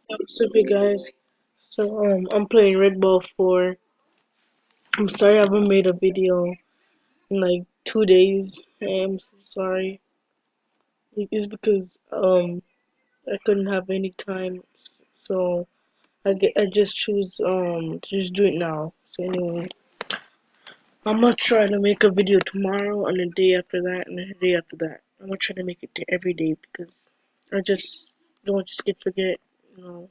What's up, you guys? I'm playing Red Ball 4. I'm sorry I haven't made a video in like 2 days. I'm so sorry. It's because I couldn't have any time, so I just choose to just do it now. So anyway, I'm gonna try to make a video tomorrow and the day after that and the day after that. I'm gonna try to make it to every day because I just don't just get forget, you know.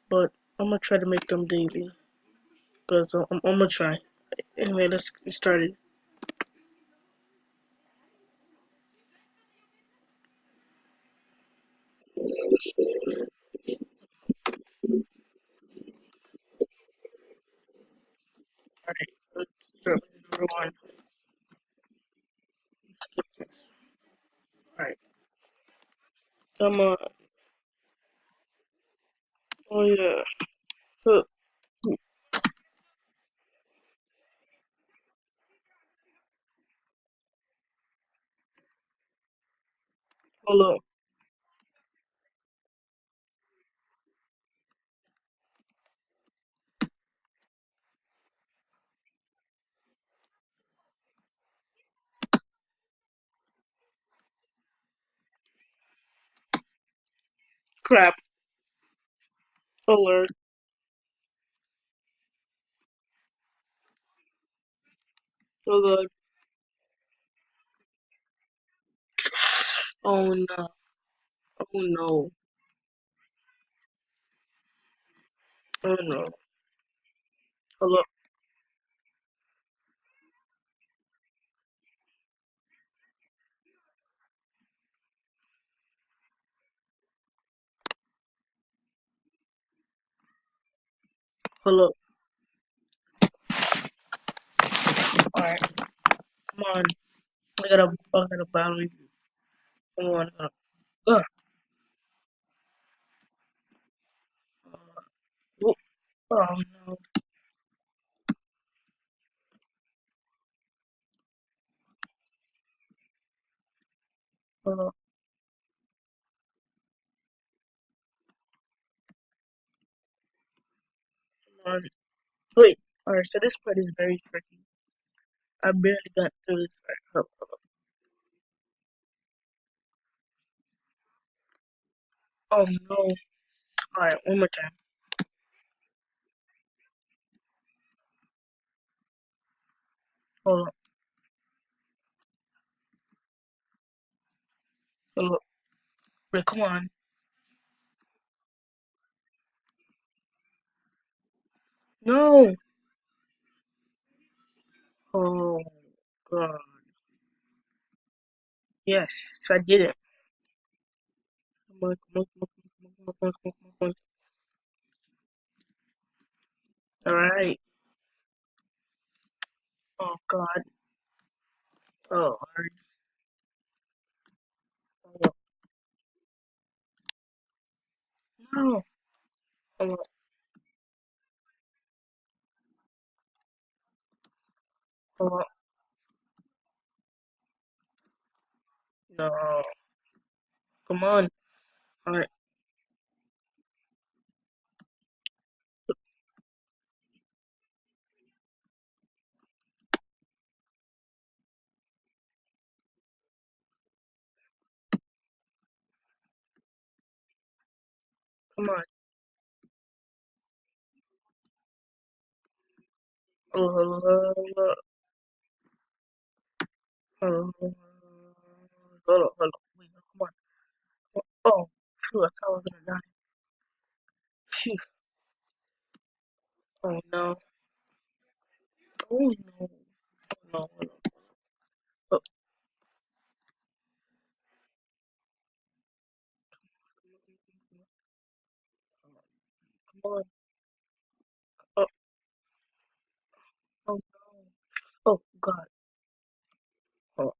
But I'm gonna try to make them daily because I'm gonna try. Anyway, let's get started. Alright, let's start with number one. Skip this. Alright, come on. Oh yeah. Huh. Hold up. Crap. Alert. Oh god. Oh no. Oh no. Oh no. Hold up. Hold up. Alright. Come on. I gotta battle you. Come on. Uh, oh, oh no. Uh, come on. Wait. Alright, so this part is very tricky. I barely got through this part. Oh no. Alright, one more time. Hold up. Hold up. Wait, come on. No. Oh god. Yes, I did it. Come on, come on, come on, come on, come on, come on, come on, come on. All right. Oh God. Oh, alright. Oh, no. Oh, oh, no. Come on. All right. Come on. Oh, hold on, hold on. Hold on, hold on. Wait, no, come on. Oh, phew, I thought I was gonna die. Phew. Oh no. Oh no. Oh no. Oh, no. Oh, come on. Oh, oh no. Oh God. Oh.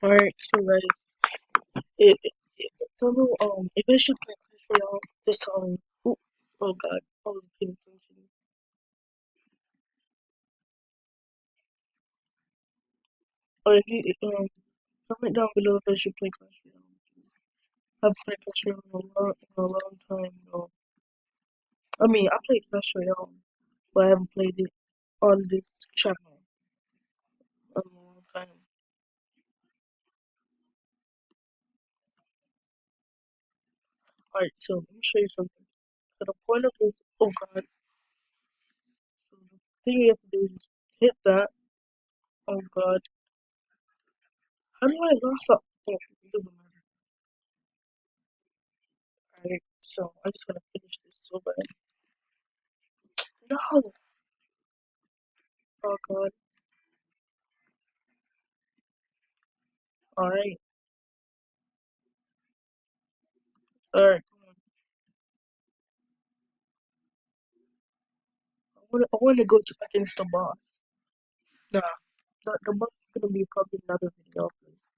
All right. So guys, tell me if I should play Clash Royale, just tell me. Ooh, oh God, I wasn't paying attention. Or if you Comment down below if I should play Clash Royale. I've played Clash Royale in a long time though. I mean, I played Clash Royale, but I haven't played it on this channel in a long time. Alright, so let me show you something. So the point of this, oh god, so the thing you have to do is just hit that. Oh god, how do I lost up? Oh, it doesn't matter. Alright, so I just gotta finish this so bad. No! Oh god. Alright, alright, come on. I wanna go to against the boss. Nah, the boss is gonna be probably another video, please.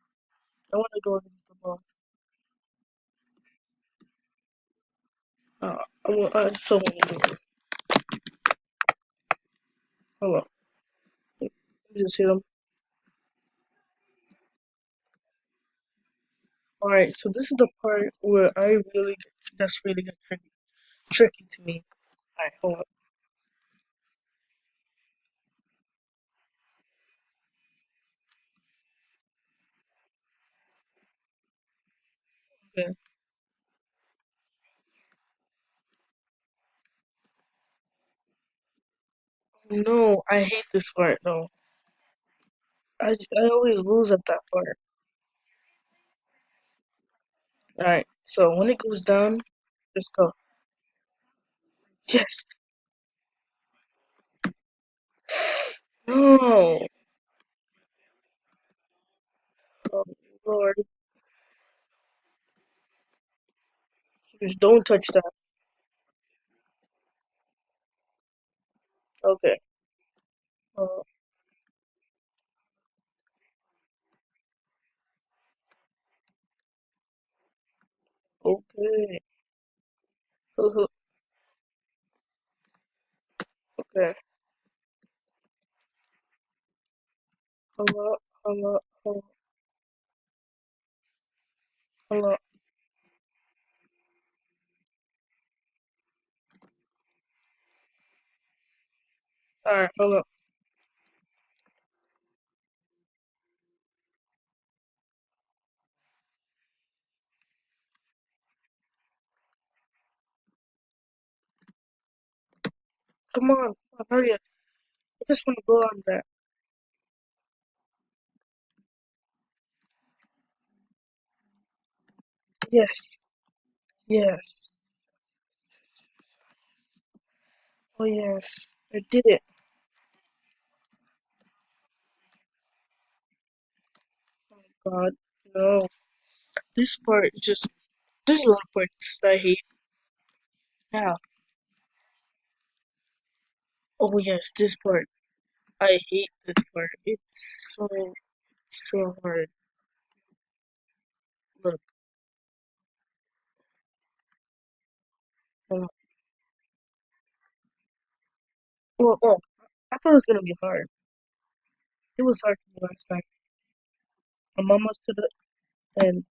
I wanna go against the boss. I so wanna do it. Hold on. Let me just hit him. Alright, so this is the part where that's really get tricky to me. Alright, hold on. Okay. No, I hate this part though. I always lose at that part. Alright, so when it goes down, just go. Yes! No! Oh, Lord. Just don't touch that. Okay. Uh, okay. Okay. Hello, hello, hello, hello. Alright, hello. Come on, hurry up. I just want to go on that. Yes. Yes. Oh, yes. I did it. God. No. This part is just. There's a lot of parts that I hate. Yeah. Oh, yes, this part. I hate this part. It's so hard. Look. Oh, oh. I thought it was gonna be hard. It was hard for me last time. I'm almost to the end.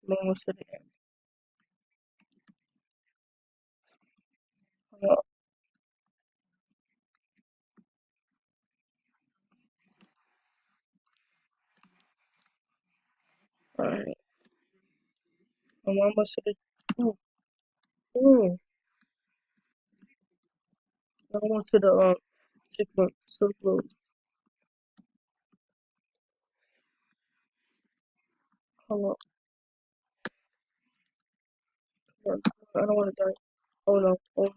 I'm almost to the end. Oh, alright. I'm almost to the. Oh, oh. I'm almost to the checkpoint. So close. Hold on. Come on. I don't want to die. Oh no. Oh no.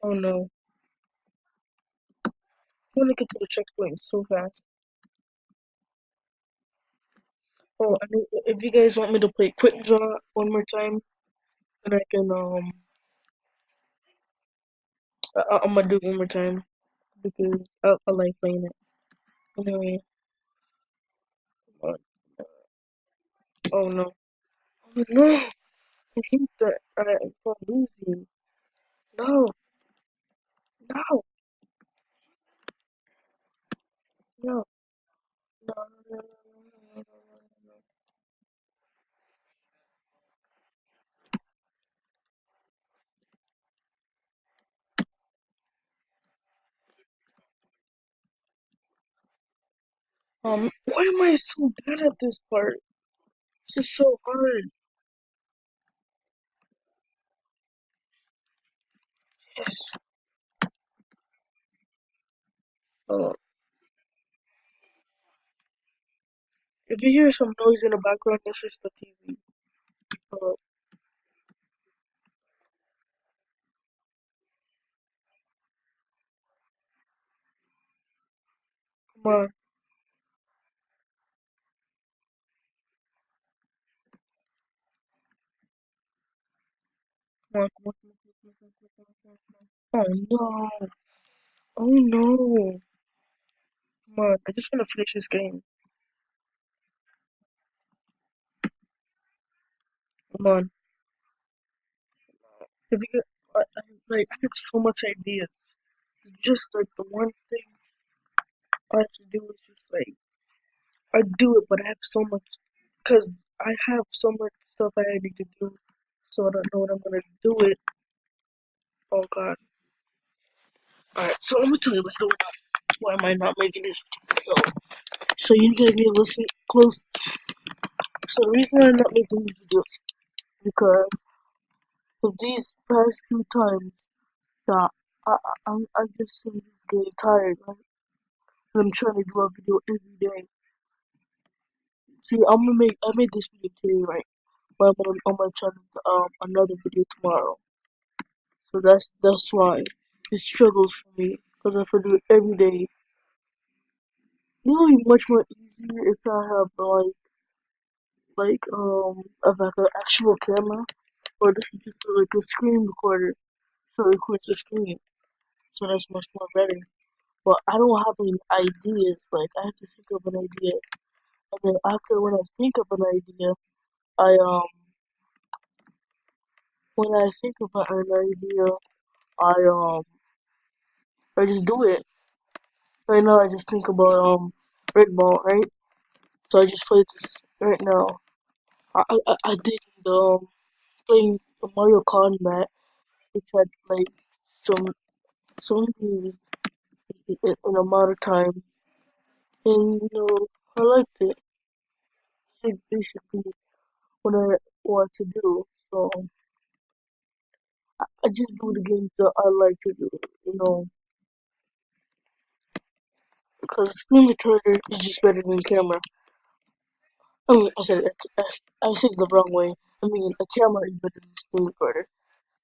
Oh no. I want to get to the checkpoint so fast. Oh, I know, if you guys want me to play Quick Draw one more time, then I can I'm gonna do it one more time because I like playing it. Anyway, uh, oh no, oh no, hate that I'm losing. No, no, no, no, no, no, no, no, no. Why am I so bad at this part? This is so hard. Yes. Uh, if you hear some noise in the background, that's just the TV. Uh, come on, come on, come on, come on, come on, come on, come on, come on, come on. Oh no! Oh no! Come on, I just want to finish this game. Come on. If you get, I have so much ideas. Just like the one thing I have to do is just like I do it, but I have so much because I have so much stuff I need to do, so I don't know what I'm gonna do it. Oh God! All right, so I'm gonna tell you what's going on. Why am I not making this video? So you guys need to listen close. So the reason why I'm not making these videos because of these past few times that I just am just getting tired. Right? And I'm trying to do a video every day. See, I made this video today, right? But I'm gonna try another video tomorrow. So that's why it struggles for me because if I do it every day, it would be much more easier if I have like an actual camera, or this is just like a screen recorder, so it records the screen. So that's much more better. But I don't have any ideas. Like I have to think of an idea, and then after when I think of an idea, I when I think of an idea, I um I just do it. Right now, I just think about Red Ball, right? So I just played this right now. I did the playing the Mario Kart, which had like some some views in a amount of time, and I liked it. It's basically what I want to do. So I just do the games that I like to do, because screen recorder is just better than camera. I mean, I said it the wrong way. I mean, a camera is better than screen recorder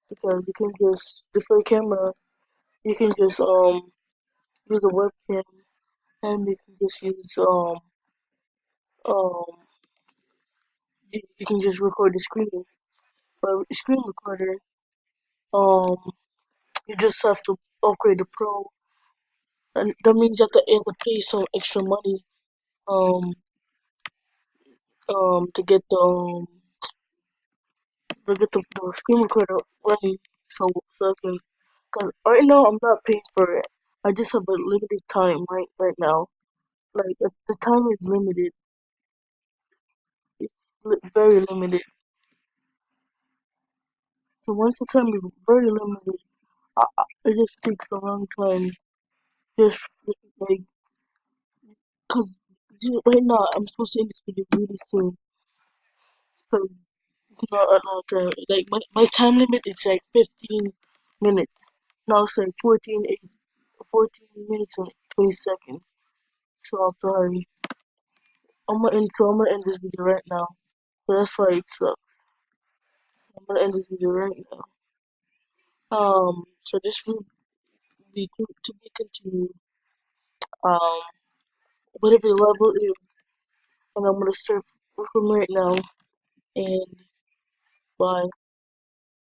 because you can just before camera, you can just use a webcam and you can just use um you can just record the screen. But with the screen recorder, um you just have to upgrade the pro, and that means you have to pay some extra money um to get the screen recorder running, so I can, because right now I'm not paying for it. I just have a limited time right now. Like if the time is limited. It's very limited. So once the time is very limited, it just takes a long time. Just like, cause right now I'm supposed to end this video really soon. Cause it's not a long time. Like my time limit is like 15 minutes. Now it's like 14 minutes and 20 seconds. So I'm sorry. I'm gonna end this video right now. So that's why it sucks. I'm gonna end this video right now. So this will be to be continued. Um, whatever the level is, and I'm gonna start from right now. And bye.